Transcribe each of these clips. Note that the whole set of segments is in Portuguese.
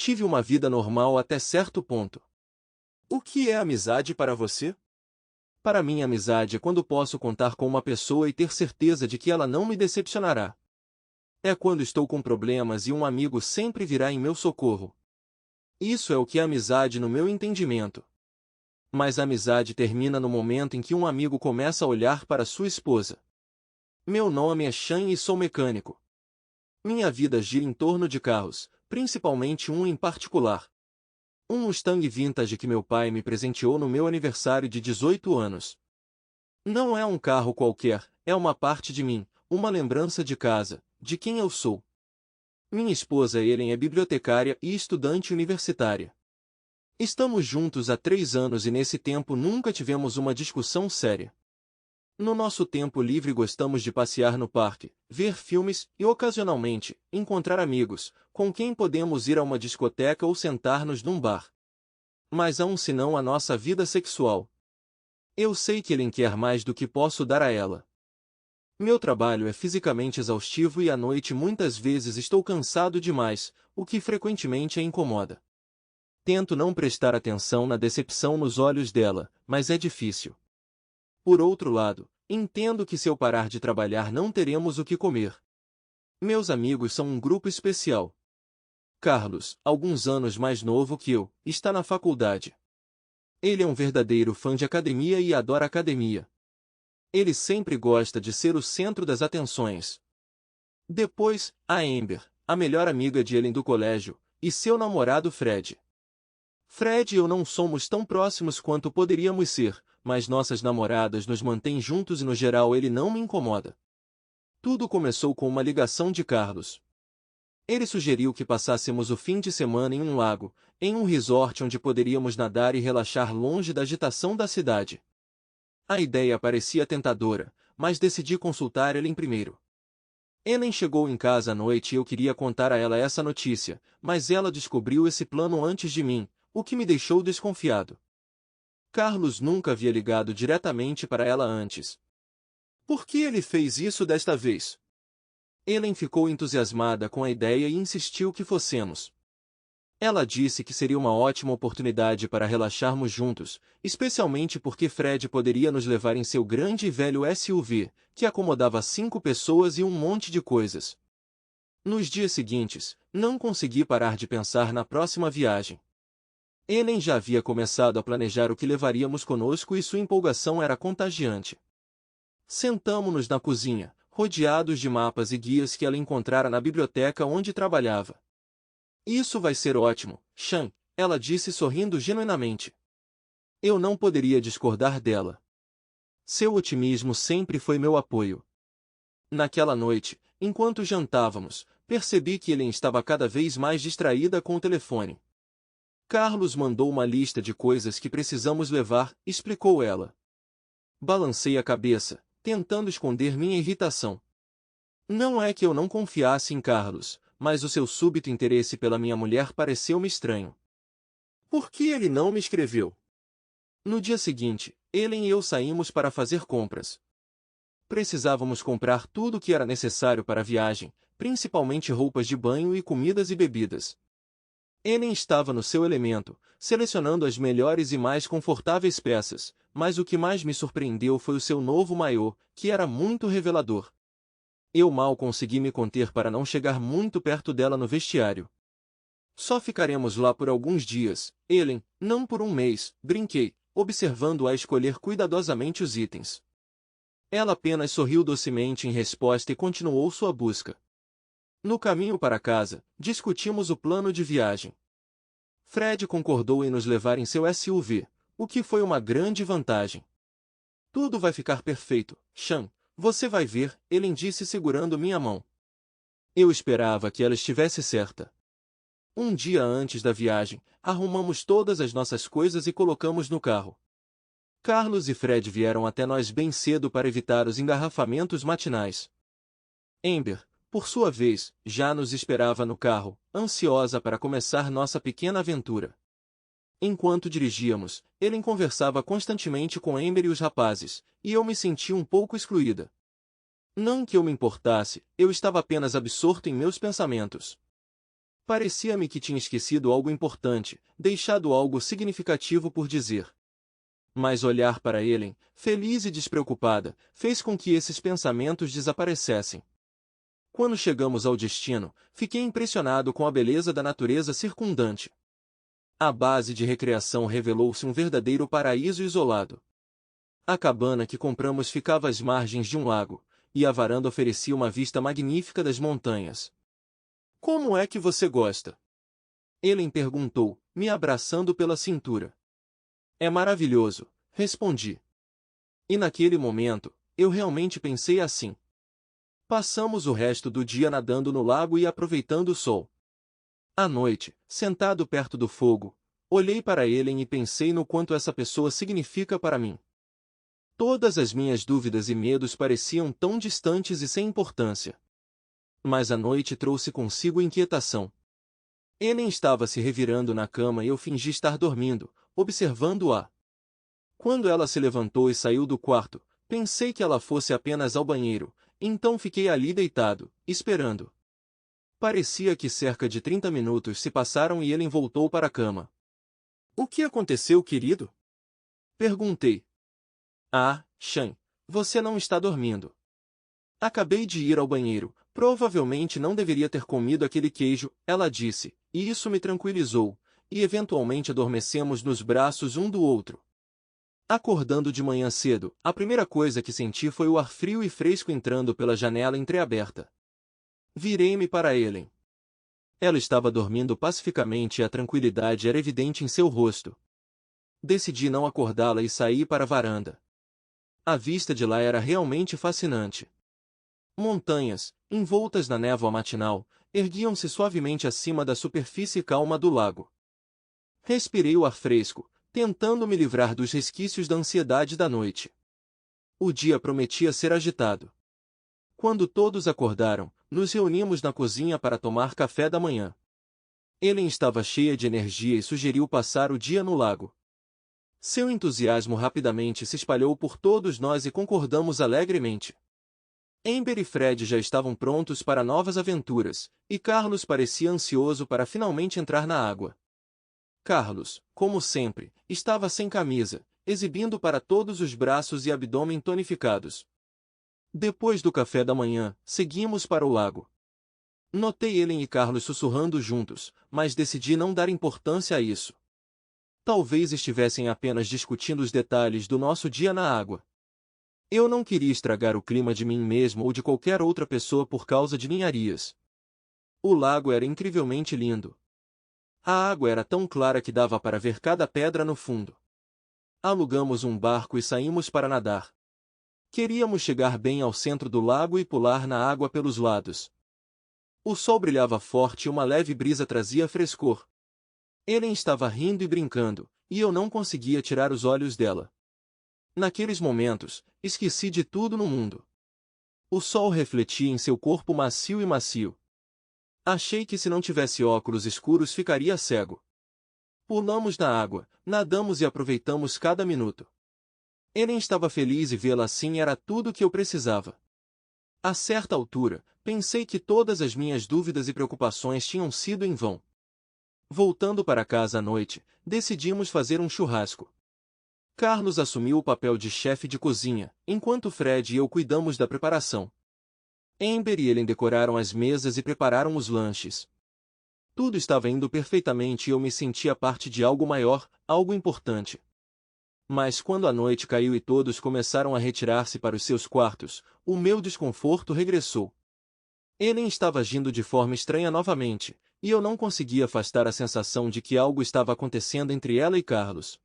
Tive uma vida normal até certo ponto. O que é amizade para você? Para mim, amizade é quando posso contar com uma pessoa e ter certeza de que ela não me decepcionará. É quando estou com problemas e um amigo sempre virá em meu socorro. Isso é o que é amizade no meu entendimento. Mas a amizade termina no momento em que um amigo começa a olhar para sua esposa. Meu nome é Sean e sou mecânico. Minha vida gira em torno de carros, principalmente um em particular. Um Mustang Vintage que meu pai me presenteou no meu aniversário de 18 anos. Não é um carro qualquer, é uma parte de mim, uma lembrança de casa, de quem eu sou. Minha esposa Ellen é bibliotecária e estudante universitária. Estamos juntos há 3 anos e nesse tempo nunca tivemos uma discussão séria. No nosso tempo livre gostamos de passear no parque, ver filmes e, ocasionalmente, encontrar amigos, com quem podemos ir a uma discoteca ou sentar-nos num bar. Mas há um senão à nossa vida sexual. Eu sei que Ellen quer mais do que posso dar a ela. Meu trabalho é fisicamente exaustivo e à noite muitas vezes estou cansado demais, o que frequentemente a incomoda. Tento não prestar atenção na decepção nos olhos dela, mas é difícil. Por outro lado, entendo que se eu parar de trabalhar não teremos o que comer. Meus amigos são um grupo especial. Carlos, alguns anos mais novo que eu, está na faculdade. Ele é um verdadeiro fã de academia e adora academia. Ele sempre gosta de ser o centro das atenções. Depois, a Amber, a melhor amiga de Ellen do colégio, e seu namorado Fred. Fred e eu não somos tão próximos quanto poderíamos ser, mas nossas namoradas nos mantêm juntos e no geral ele não me incomoda. Tudo começou com uma ligação de Carlos. Ele sugeriu que passássemos o fim de semana em um lago, em um resort onde poderíamos nadar e relaxar longe da agitação da cidade. A ideia parecia tentadora, mas decidi consultar Ellen primeiro. Ellen chegou em casa à noite e eu queria contar a ela essa notícia, mas ela descobriu esse plano antes de mim, o que me deixou desconfiado. Carlos nunca havia ligado diretamente para ela antes. Por que ele fez isso desta vez? Ellen ficou entusiasmada com a ideia e insistiu que fossemos. Ela disse que seria uma ótima oportunidade para relaxarmos juntos, especialmente porque Fred poderia nos levar em seu grande e velho SUV, que acomodava 5 pessoas e um monte de coisas. Nos dias seguintes, não consegui parar de pensar na próxima viagem. Ellen já havia começado a planejar o que levaríamos conosco e sua empolgação era contagiante. Sentamo-nos na cozinha, rodeados de mapas e guias que ela encontrara na biblioteca onde trabalhava. Isso vai ser ótimo, Sean, ela disse sorrindo genuinamente. Eu não poderia discordar dela. Seu otimismo sempre foi meu apoio. Naquela noite, enquanto jantávamos, percebi que Ellen estava cada vez mais distraída com o telefone. Carlos mandou uma lista de coisas que precisamos levar, explicou ela. Balancei a cabeça, tentando esconder minha irritação. Não é que eu não confiasse em Carlos, mas o seu súbito interesse pela minha mulher pareceu-me estranho. Por que ele não me escreveu? No dia seguinte, Ellen e eu saímos para fazer compras. Precisávamos comprar tudo o que era necessário para a viagem, principalmente roupas de banho e comidas e bebidas. Ellen estava no seu elemento, selecionando as melhores e mais confortáveis peças, mas o que mais me surpreendeu foi o seu novo maiô, que era muito revelador. Eu mal consegui me conter para não chegar muito perto dela no vestiário. Só ficaremos lá por alguns dias, Ellen, não por um mês, brinquei, observando-a escolher cuidadosamente os itens. Ela apenas sorriu docemente em resposta e continuou sua busca. No caminho para casa, discutimos o plano de viagem. Fred concordou em nos levar em seu SUV, o que foi uma grande vantagem. Tudo vai ficar perfeito, Sean. Você vai ver, Ellen disse segurando minha mão. Eu esperava que ela estivesse certa. Um dia antes da viagem, arrumamos todas as nossas coisas e colocamos no carro. Carlos e Fred vieram até nós bem cedo para evitar os engarrafamentos matinais. Amber, por sua vez, já nos esperava no carro, ansiosa para começar nossa pequena aventura. Enquanto dirigíamos, Ellen conversava constantemente com Amber e os rapazes, e eu me senti um pouco excluída. Não que eu me importasse, eu estava apenas absorto em meus pensamentos. Parecia-me que tinha esquecido algo importante, deixado algo significativo por dizer. Mas olhar para Ellen, feliz e despreocupada, fez com que esses pensamentos desaparecessem. Quando chegamos ao destino, fiquei impressionado com a beleza da natureza circundante. A base de recreação revelou-se um verdadeiro paraíso isolado. A cabana que compramos ficava às margens de um lago, e a varanda oferecia uma vista magnífica das montanhas. Como é que você gosta? Ellen perguntou, me abraçando pela cintura. É maravilhoso, respondi. E naquele momento, eu realmente pensei assim. Passamos o resto do dia nadando no lago e aproveitando o sol. À noite, sentado perto do fogo, olhei para Ellen e pensei no quanto essa pessoa significa para mim. Todas as minhas dúvidas e medos pareciam tão distantes e sem importância. Mas a noite trouxe consigo inquietação. Ellen estava se revirando na cama e eu fingi estar dormindo, observando-a. Quando ela se levantou e saiu do quarto, pensei que ela fosse apenas ao banheiro, então fiquei ali deitado, esperando. Parecia que cerca de 30 minutos se passaram e Ellen voltou para a cama. O que aconteceu, querido? Perguntei. Ah, Sean, você não está dormindo. Acabei de ir ao banheiro, provavelmente não deveria ter comido aquele queijo, ela disse, e isso me tranquilizou, e eventualmente adormecemos nos braços um do outro. Acordando de manhã cedo, a primeira coisa que senti foi o ar frio e fresco entrando pela janela entreaberta. Virei-me para Ellen. Ela estava dormindo pacificamente e a tranquilidade era evidente em seu rosto. Decidi não acordá-la e saí para a varanda. A vista de lá era realmente fascinante. Montanhas, envoltas na névoa matinal, erguiam-se suavemente acima da superfície calma do lago. Respirei o ar fresco, tentando me livrar dos resquícios da ansiedade da noite. O dia prometia ser agitado. Quando todos acordaram, nos reunimos na cozinha para tomar café da manhã. Ellen estava cheia de energia e sugeriu passar o dia no lago. Seu entusiasmo rapidamente se espalhou por todos nós e concordamos alegremente. Amber e Fred já estavam prontos para novas aventuras, e Carlos parecia ansioso para finalmente entrar na água. Carlos, como sempre, estava sem camisa, exibindo para todos os braços e abdômen tonificados. Depois do café da manhã, seguimos para o lago. Notei Ellen e Carlos sussurrando juntos, mas decidi não dar importância a isso. Talvez estivessem apenas discutindo os detalhes do nosso dia na água. Eu não queria estragar o clima de mim mesmo ou de qualquer outra pessoa por causa de ninharias. O lago era incrivelmente lindo. A água era tão clara que dava para ver cada pedra no fundo. Alugamos um barco e saímos para nadar. Queríamos chegar bem ao centro do lago e pular na água pelos lados. O sol brilhava forte e uma leve brisa trazia frescor. Ellen estava rindo e brincando, e eu não conseguia tirar os olhos dela. Naqueles momentos, esqueci de tudo no mundo. O sol refletia em seu corpo macio e macio. Achei que se não tivesse óculos escuros ficaria cego. Pulamos na água, nadamos e aproveitamos cada minuto. Ellen estava feliz e vê-la assim era tudo o que eu precisava. A certa altura, pensei que todas as minhas dúvidas e preocupações tinham sido em vão. Voltando para casa à noite, decidimos fazer um churrasco. Carlos assumiu o papel de chefe de cozinha, enquanto Fred e eu cuidamos da preparação. Amber e Ellen decoraram as mesas e prepararam os lanches. Tudo estava indo perfeitamente e eu me sentia parte de algo maior, algo importante. Mas quando a noite caiu e todos começaram a retirar-se para os seus quartos, o meu desconforto regressou. Ellen estava agindo de forma estranha novamente, e eu não conseguia afastar a sensação de que algo estava acontecendo entre ela e Carlos.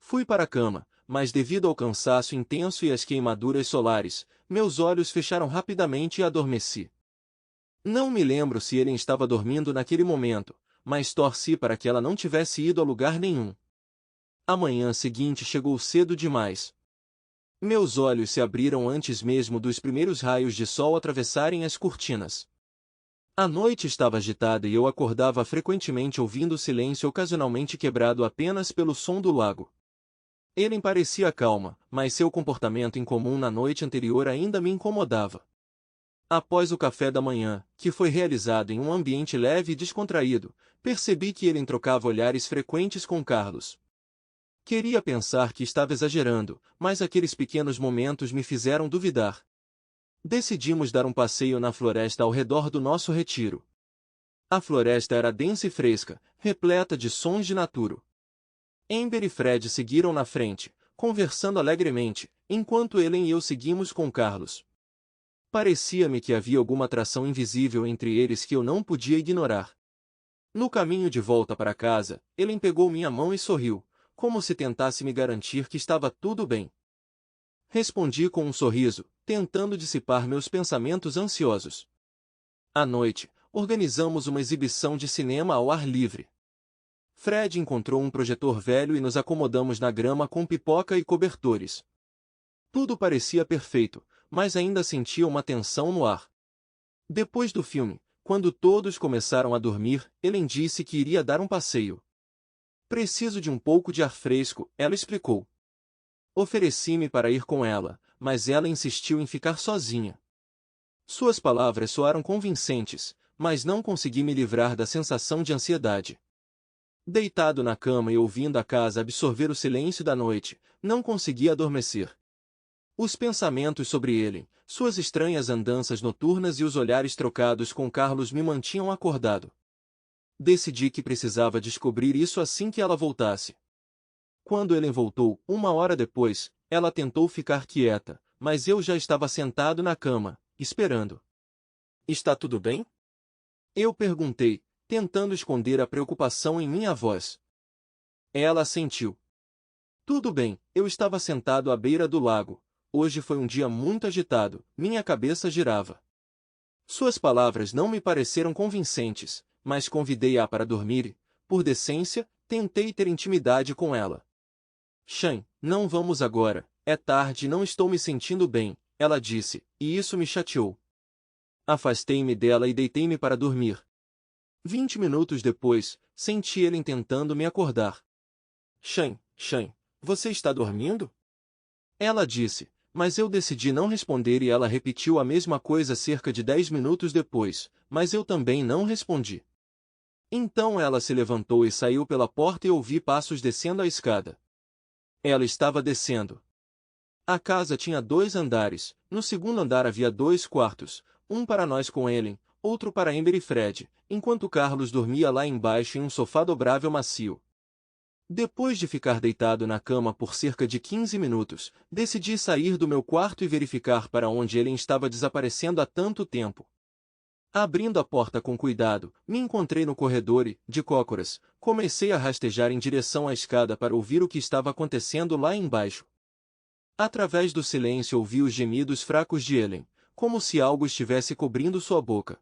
Fui para a cama, mas devido ao cansaço intenso e às queimaduras solares, meus olhos fecharam rapidamente e adormeci. Não me lembro se Ellen estava dormindo naquele momento, mas torci para que ela não tivesse ido a lugar nenhum. A manhã seguinte chegou cedo demais. Meus olhos se abriram antes mesmo dos primeiros raios de sol atravessarem as cortinas. A noite estava agitada e eu acordava frequentemente ouvindo o silêncio ocasionalmente quebrado apenas pelo som do lago. Ellen parecia calma, mas seu comportamento incomum na noite anterior ainda me incomodava. Após o café da manhã, que foi realizado em um ambiente leve e descontraído, percebi que ele trocava olhares frequentes com Carlos. Queria pensar que estava exagerando, mas aqueles pequenos momentos me fizeram duvidar. Decidimos dar um passeio na floresta ao redor do nosso retiro. A floresta era densa e fresca, repleta de sons de naturo. Amber e Fred seguiram na frente, conversando alegremente, enquanto Ellen e eu seguimos com Carlos. Parecia-me que havia alguma atração invisível entre eles que eu não podia ignorar. No caminho de volta para casa, Ellen pegou minha mão e sorriu, como se tentasse me garantir que estava tudo bem. Respondi com um sorriso, tentando dissipar meus pensamentos ansiosos. À noite, organizamos uma exibição de cinema ao ar livre. Fred encontrou um projetor velho e nos acomodamos na grama com pipoca e cobertores. Tudo parecia perfeito, mas ainda sentia uma tensão no ar. Depois do filme, quando todos começaram a dormir, Ellen disse que iria dar um passeio. Preciso de um pouco de ar fresco, ela explicou. Ofereci-me para ir com ela, mas ela insistiu em ficar sozinha. Suas palavras soaram convincentes, mas não consegui me livrar da sensação de ansiedade. Deitado na cama e ouvindo a casa absorver o silêncio da noite, não conseguia adormecer. Os pensamentos sobre ele, suas estranhas andanças noturnas e os olhares trocados com Carlos me mantinham acordado. Decidi que precisava descobrir isso assim que ela voltasse. Quando Ellen voltou, 1 hora depois, ela tentou ficar quieta, mas eu já estava sentado na cama, esperando. Está tudo bem? Eu perguntei, tentando esconder a preocupação em minha voz. Ela assentiu. Tudo bem, eu estava sentado à beira do lago. Hoje foi um dia muito agitado, minha cabeça girava. Suas palavras não me pareceram convincentes, mas convidei-a para dormir e, por decência, tentei ter intimidade com ela. Shane, não vamos agora, é tarde e não estou me sentindo bem, ela disse, e isso me chateou. Afastei-me dela e deitei-me para dormir. 20 minutos depois, senti ele tentando me acordar. Shane, você está dormindo? Ela disse, mas eu decidi não responder e ela repetiu a mesma coisa cerca de 10 minutos depois, mas eu também não respondi. Então ela se levantou e saiu pela porta e ouvi passos descendo a escada. Ela estava descendo. A casa tinha 2 andares, no segundo andar havia 2 quartos, um para nós com Ellen, outro para Amber e Fred, enquanto Carlos dormia lá embaixo em um sofá dobrável macio. Depois de ficar deitado na cama por cerca de 15 minutos, decidi sair do meu quarto e verificar para onde Ellen estava desaparecendo há tanto tempo. Abrindo a porta com cuidado, me encontrei no corredor e, de cócoras, comecei a rastejar em direção à escada para ouvir o que estava acontecendo lá embaixo. Através do silêncio ouvi os gemidos fracos de Ellen, como se algo estivesse cobrindo sua boca.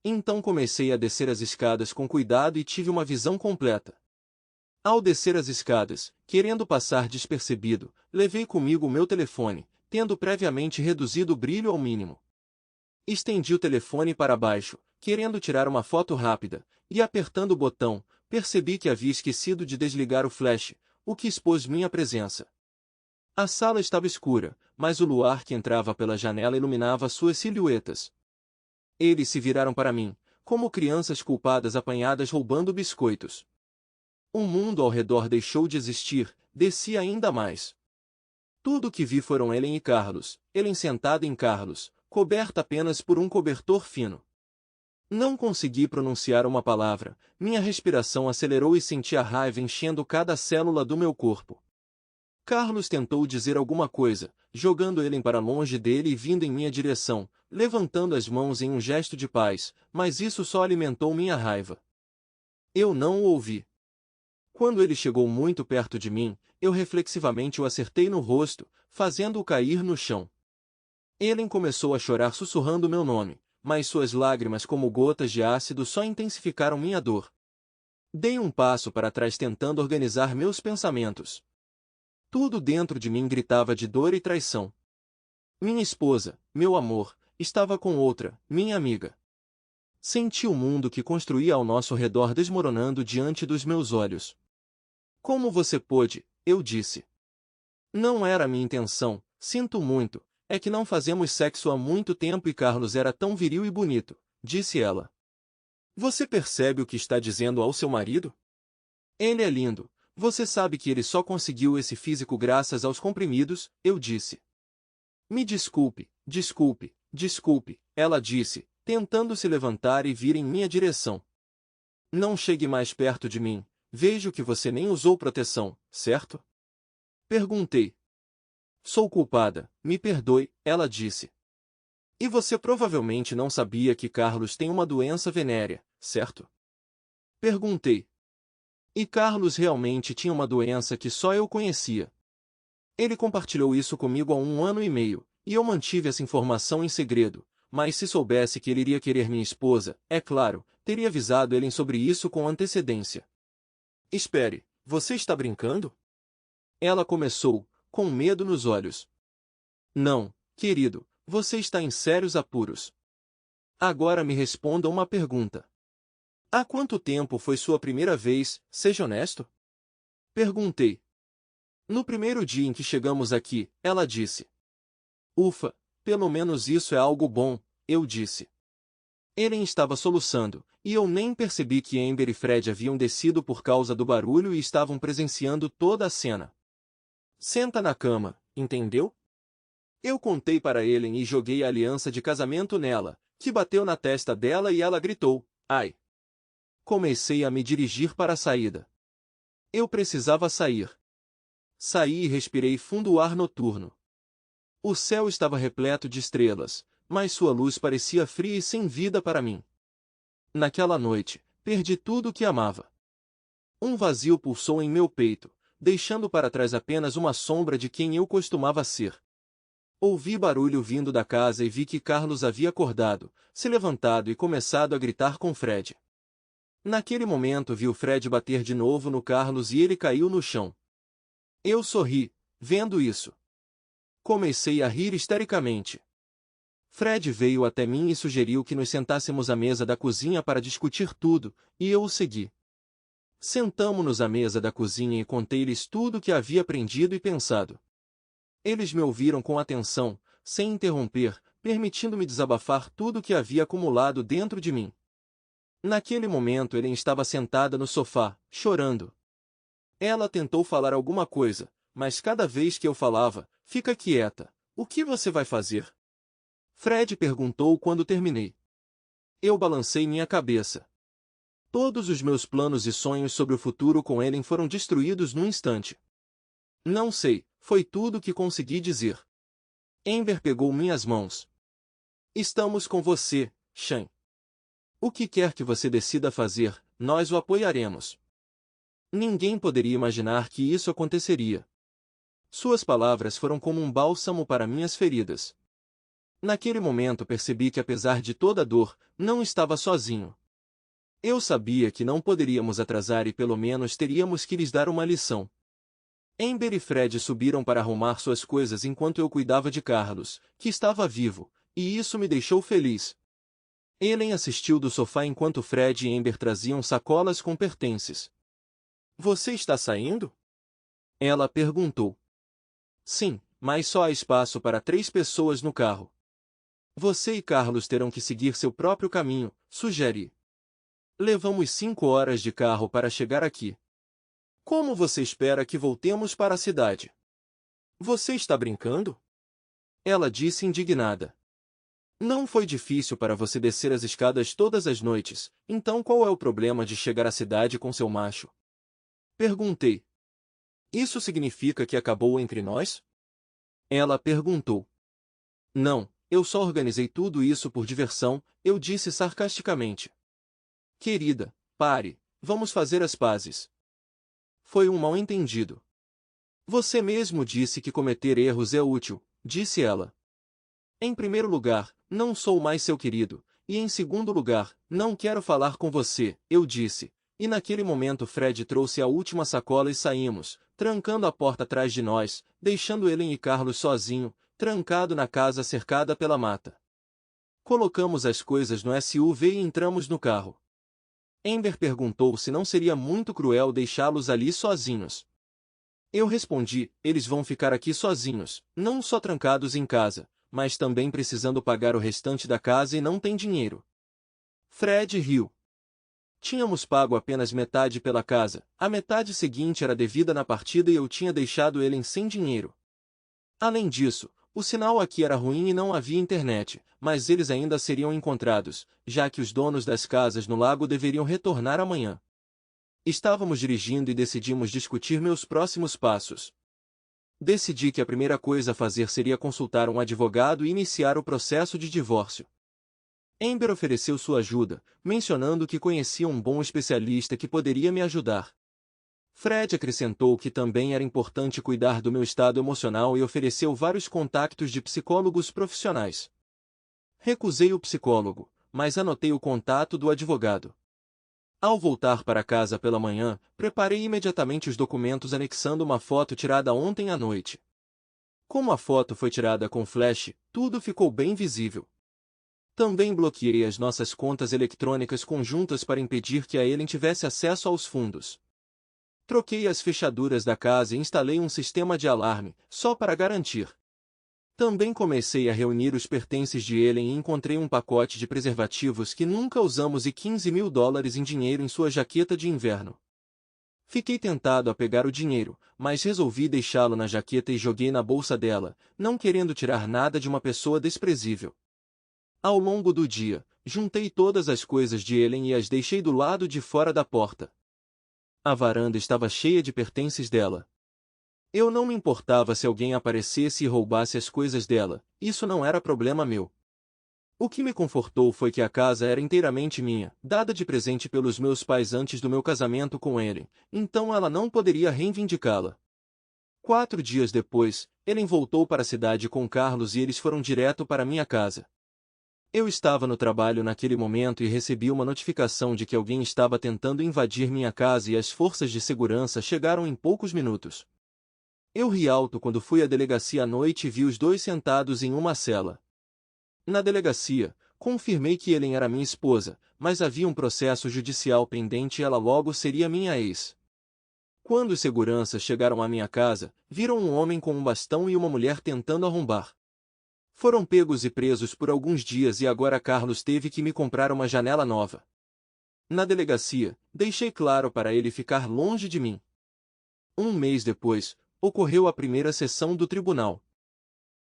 Então comecei a descer as escadas com cuidado e tive uma visão completa. Ao descer as escadas, querendo passar despercebido, levei comigo o meu telefone, tendo previamente reduzido o brilho ao mínimo. Estendi o telefone para baixo, querendo tirar uma foto rápida, e apertando o botão, percebi que havia esquecido de desligar o flash, o que expôs minha presença. A sala estava escura, mas o luar que entrava pela janela iluminava suas silhuetas. Eles se viraram para mim, como crianças culpadas apanhadas roubando biscoitos. O mundo ao redor deixou de existir, desci ainda mais. Tudo o que vi foram Ellen e Carlos, Ellen sentada em Carlos, coberta apenas por um cobertor fino. Não consegui pronunciar uma palavra, minha respiração acelerou e senti a raiva enchendo cada célula do meu corpo. Carlos tentou dizer alguma coisa, jogando Ellen para longe dele e vindo em minha direção, levantando as mãos em um gesto de paz, mas isso só alimentou minha raiva. Eu não o ouvi. Quando ele chegou muito perto de mim, eu reflexivamente o acertei no rosto, fazendo-o cair no chão. Ellen começou a chorar sussurrando meu nome, mas suas lágrimas como gotas de ácido só intensificaram minha dor. Dei um passo para trás tentando organizar meus pensamentos. Tudo dentro de mim gritava de dor e traição. Minha esposa, meu amor, estava com outra, minha amiga. Senti o mundo que construía ao nosso redor desmoronando diante dos meus olhos. Como você pôde? Eu disse. Não era minha intenção, sinto muito, É que não fazemos sexo há muito tempo e Carlos era tão viril e bonito, disse ela. Você percebe o que está dizendo ao seu marido? Ele é lindo. Você sabe que ele só conseguiu esse físico graças aos comprimidos, eu disse. Me desculpe, desculpe, desculpe, ela disse, tentando se levantar e vir em minha direção. Não chegue mais perto de mim. Vejo que você nem usou proteção, certo? Perguntei. Sou culpada, me perdoe, ela disse. E você provavelmente não sabia que Carlos tem uma doença venérea, certo? Perguntei. E Carlos realmente tinha uma doença que só eu conhecia. Ele compartilhou isso comigo há 1 ano e meio, e eu mantive essa informação em segredo, mas se soubesse que ele iria querer minha esposa, é claro, teria avisado ele sobre isso com antecedência. Espere, você está brincando? Ela começou, com medo nos olhos. Não, querido, você está em sérios apuros. Agora me responda uma pergunta. Há quanto tempo foi sua primeira vez, seja honesto? Perguntei. No primeiro dia em que chegamos aqui, ela disse. Ufa, pelo menos isso é algo bom, eu disse. Ellen estava soluçando, e eu nem percebi que Amber e Fred haviam descido por causa do barulho e estavam presenciando toda a cena. Senta na cama, entendeu? Eu contei para Ellen e joguei a aliança de casamento nela, que bateu na testa dela e ela gritou, ai. Comecei a me dirigir para a saída. Eu precisava sair. Saí e respirei fundo o ar noturno. O céu estava repleto de estrelas, mas sua luz parecia fria e sem vida para mim. Naquela noite, perdi tudo o que amava. Um vazio pulsou em meu peito, deixando para trás apenas uma sombra de quem eu costumava ser. Ouvi barulho vindo da casa e vi que Carlos havia acordado, se levantado e começado a gritar com Fred. Naquele momento vi o Fred bater de novo no Carlos e ele caiu no chão. Eu sorri, vendo isso. Comecei a rir histericamente. Fred veio até mim e sugeriu que nos sentássemos à mesa da cozinha para discutir tudo, e eu o segui. Sentamo-nos à mesa da cozinha e contei-lhes tudo o que havia aprendido e pensado. Eles me ouviram com atenção, sem interromper, permitindo-me desabafar tudo o que havia acumulado dentro de mim. Naquele momento Ellen estava sentada no sofá, chorando. Ela tentou falar alguma coisa, mas cada vez que eu falava, fica quieta, o que você vai fazer? Fred perguntou quando terminei. Eu balancei minha cabeça. Todos os meus planos e sonhos sobre o futuro com Ellen foram destruídos num instante. Não sei, foi tudo o que consegui dizer. Amber pegou minhas mãos. Estamos com você, Sean. O que quer que você decida fazer, nós o apoiaremos. Ninguém poderia imaginar que isso aconteceria. Suas palavras foram como um bálsamo para minhas feridas. Naquele momento percebi que apesar de toda a dor, não estava sozinho. Eu sabia que não poderíamos atrasar e pelo menos teríamos que lhes dar uma lição. Amber e Fred subiram para arrumar suas coisas enquanto eu cuidava de Carlos, que estava vivo, e isso me deixou feliz. Ellen assistiu do sofá enquanto Fred e Amber traziam sacolas com pertences. Você está saindo? Ela perguntou. Sim, mas só há espaço para 3 pessoas no carro. Você e Carlos terão que seguir seu próprio caminho, sugeri. Levamos 5 horas de carro para chegar aqui. Como você espera que voltemos para a cidade? Você está brincando? Ela disse indignada. Não foi difícil para você descer as escadas todas as noites, então qual é o problema de chegar à cidade com seu macho? Perguntei. Isso significa que acabou entre nós? Ela perguntou. Não, eu só organizei tudo isso por diversão, eu disse sarcasticamente. Querida, pare, vamos fazer as pazes. Foi um mal-entendido. Você mesmo disse que cometer erros é útil, disse ela. Em primeiro lugar, não sou mais seu querido, e em segundo lugar, não quero falar com você, eu disse, e naquele momento Fred trouxe a última sacola e saímos, trancando a porta atrás de nós, deixando Ellen e Carlos sozinho, trancado na casa cercada pela mata. Colocamos as coisas no SUV e entramos no carro. Amber perguntou se não seria muito cruel deixá-los ali sozinhos. Eu respondi, eles vão ficar aqui sozinhos, não só trancados em casa, mas também precisando pagar o restante da casa e não tem dinheiro. Fred riu. Tínhamos pago apenas metade pela casa, a metade seguinte era devida na partida e eu tinha deixado ele sem dinheiro. Além disso, o sinal aqui era ruim e não havia internet, mas eles ainda seriam encontrados, já que os donos das casas no lago deveriam retornar amanhã. Estávamos dirigindo e decidimos discutir meus próximos passos. Decidi que a primeira coisa a fazer seria consultar um advogado e iniciar o processo de divórcio. Amber ofereceu sua ajuda, mencionando que conhecia um bom especialista que poderia me ajudar. Fred acrescentou que também era importante cuidar do meu estado emocional e ofereceu vários contactos de psicólogos profissionais. Recusei o psicólogo, mas anotei o contato do advogado. Ao voltar para casa pela manhã, preparei imediatamente os documentos anexando uma foto tirada ontem à noite. Como a foto foi tirada com flash, tudo ficou bem visível. Também bloqueei as nossas contas eletrônicas conjuntas para impedir que a Ellen tivesse acesso aos fundos. Troquei as fechaduras da casa e instalei um sistema de alarme, só para garantir. Também comecei a reunir os pertences de Ellen e encontrei um pacote de preservativos que nunca usamos e $15.000 em dinheiro em sua jaqueta de inverno. Fiquei tentado a pegar o dinheiro, mas resolvi deixá-lo na jaqueta e joguei na bolsa dela, não querendo tirar nada de uma pessoa desprezível. Ao longo do dia, juntei todas as coisas de Ellen e as deixei do lado de fora da porta. A varanda estava cheia de pertences dela. Eu não me importava se alguém aparecesse e roubasse as coisas dela, isso não era problema meu. O que me confortou foi que a casa era inteiramente minha, dada de presente pelos meus pais antes do meu casamento com Ellen, então ela não poderia reivindicá-la. 4 dias depois, Ellen voltou para a cidade com Carlos e eles foram direto para minha casa. Eu estava no trabalho naquele momento e recebi uma notificação de que alguém estava tentando invadir minha casa e as forças de segurança chegaram em poucos minutos. Eu ri alto quando fui à delegacia à noite e vi os dois sentados em uma cela. Na delegacia, confirmei que Ellen era minha esposa, mas havia um processo judicial pendente e ela logo seria minha ex. Quando os seguranças chegaram à minha casa, viram um homem com um bastão e uma mulher tentando arrombar. Foram pegos e presos por alguns dias e agora Carlos teve que me comprar uma janela nova. Na delegacia, deixei claro para ele ficar longe de mim. Um mês depois, ocorreu a primeira sessão do tribunal.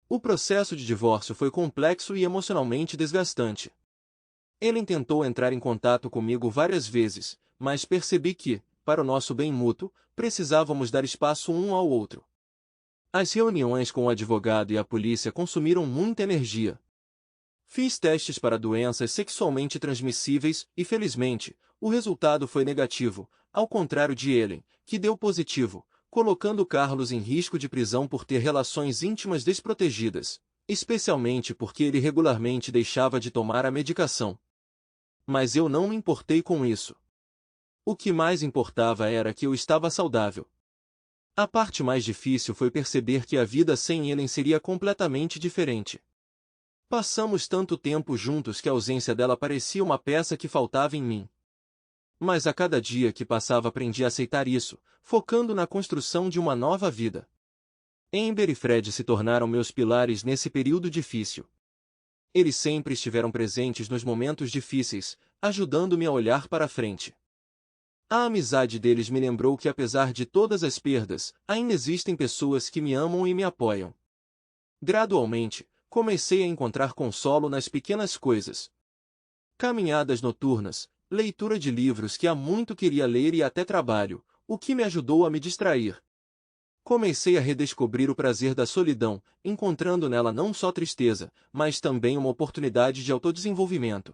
O processo de divórcio foi complexo e emocionalmente desgastante. Ele tentou entrar em contato comigo várias vezes, mas percebi que, para o nosso bem mútuo, precisávamos dar espaço um ao outro. As reuniões com o advogado e a polícia consumiram muita energia. Fiz testes para doenças sexualmente transmissíveis e, felizmente, o resultado foi negativo, ao contrário de Ellen, que deu positivo, colocando Carlos em risco de prisão por ter relações íntimas desprotegidas, especialmente porque ele regularmente deixava de tomar a medicação. Mas eu não me importei com isso. O que mais importava era que eu estava saudável. A parte mais difícil foi perceber que a vida sem Ellen seria completamente diferente. Passamos tanto tempo juntos que a ausência dela parecia uma peça que faltava em mim. Mas a cada dia que passava aprendi a aceitar isso, focando na construção de uma nova vida. Amber e Fred se tornaram meus pilares nesse período difícil. Eles sempre estiveram presentes nos momentos difíceis, ajudando-me a olhar para frente. A amizade deles me lembrou que apesar de todas as perdas, ainda existem pessoas que me amam e me apoiam. Gradualmente, comecei a encontrar consolo nas pequenas coisas. Caminhadas noturnas, leitura de livros que há muito queria ler e até trabalho, o que me ajudou a me distrair. Comecei a redescobrir o prazer da solidão, encontrando nela não só tristeza, mas também uma oportunidade de autodesenvolvimento.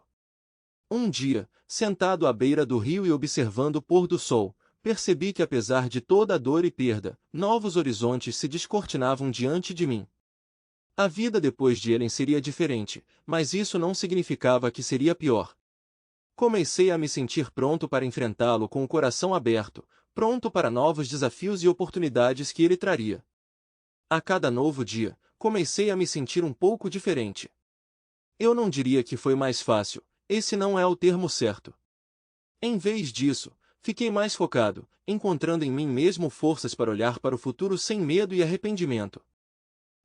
Um dia, sentado à beira do rio e observando o pôr do sol, percebi que apesar de toda a dor e perda, novos horizontes se descortinavam diante de mim. A vida depois de Ellen seria diferente, mas isso não significava que seria pior. Comecei a me sentir pronto para enfrentá-lo com o coração aberto, pronto para novos desafios e oportunidades que ele traria. A cada novo dia, comecei a me sentir um pouco diferente. Eu não diria que foi mais fácil, esse não é o termo certo. Em vez disso, fiquei mais focado, encontrando em mim mesmo forças para olhar para o futuro sem medo e arrependimento.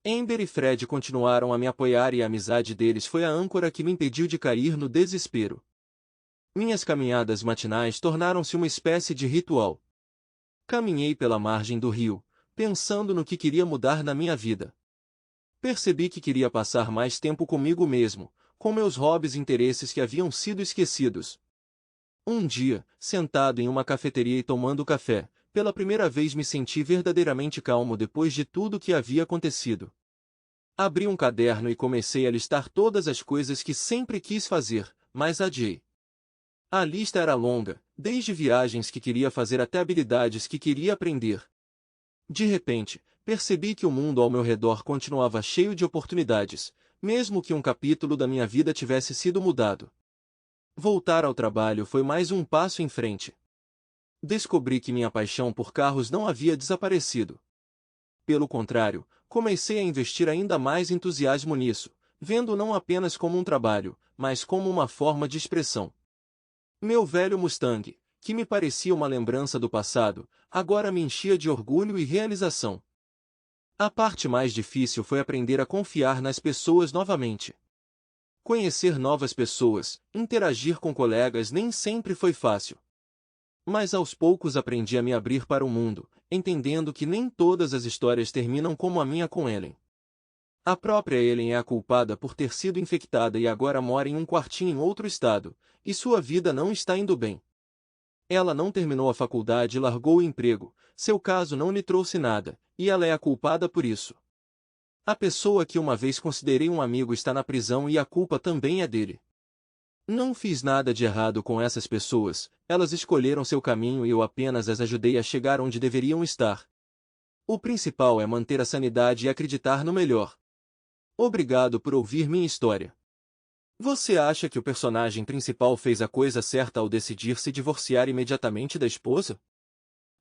Amber e Fred continuaram a me apoiar e a amizade deles foi a âncora que me impediu de cair no desespero. Minhas caminhadas matinais tornaram-se uma espécie de ritual. Caminhei pela margem do rio, pensando no que queria mudar na minha vida. Percebi que queria passar mais tempo comigo mesmo, com meus hobbies e interesses que haviam sido esquecidos. Um dia, sentado em uma cafeteria e tomando café, pela primeira vez me senti verdadeiramente calmo depois de tudo que havia acontecido. Abri um caderno e comecei a listar todas as coisas que sempre quis fazer, mas adiei. A lista era longa, desde viagens que queria fazer até habilidades que queria aprender. De repente, percebi que o mundo ao meu redor continuava cheio de oportunidades, mesmo que um capítulo da minha vida tivesse sido mudado. Voltar ao trabalho foi mais um passo em frente. Descobri que minha paixão por carros não havia desaparecido. Pelo contrário, comecei a investir ainda mais entusiasmo nisso, vendo não apenas como um trabalho, mas como uma forma de expressão. Meu velho Mustang, que me parecia uma lembrança do passado, agora me enchia de orgulho e realização. A parte mais difícil foi aprender a confiar nas pessoas novamente. Conhecer novas pessoas, interagir com colegas nem sempre foi fácil. Mas aos poucos aprendi a me abrir para o mundo, entendendo que nem todas as histórias terminam como a minha com Ellen. A própria Ellen é a culpada por ter sido infectada e agora mora em um quartinho em outro estado, e sua vida não está indo bem. Ela não terminou a faculdade e largou o emprego, seu caso não lhe trouxe nada, e ela é a culpada por isso. A pessoa que uma vez considerei um amigo está na prisão e a culpa também é dele. Não fiz nada de errado com essas pessoas, elas escolheram seu caminho e eu apenas as ajudei a chegar onde deveriam estar. O principal é manter a sanidade e acreditar no melhor. Obrigado por ouvir minha história. Você acha que o personagem principal fez a coisa certa ao decidir se divorciar imediatamente da esposa?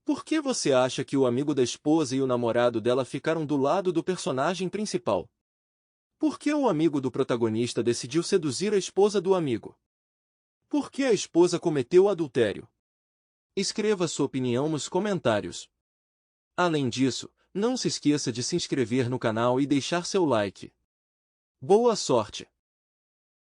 Por que você acha que o amigo da esposa e o namorado dela ficaram do lado do personagem principal? Por que o amigo do protagonista decidiu seduzir a esposa do amigo? Por que a esposa cometeu adultério? Escreva sua opinião nos comentários. Além disso, não se esqueça de se inscrever no canal e deixar seu like. Boa sorte!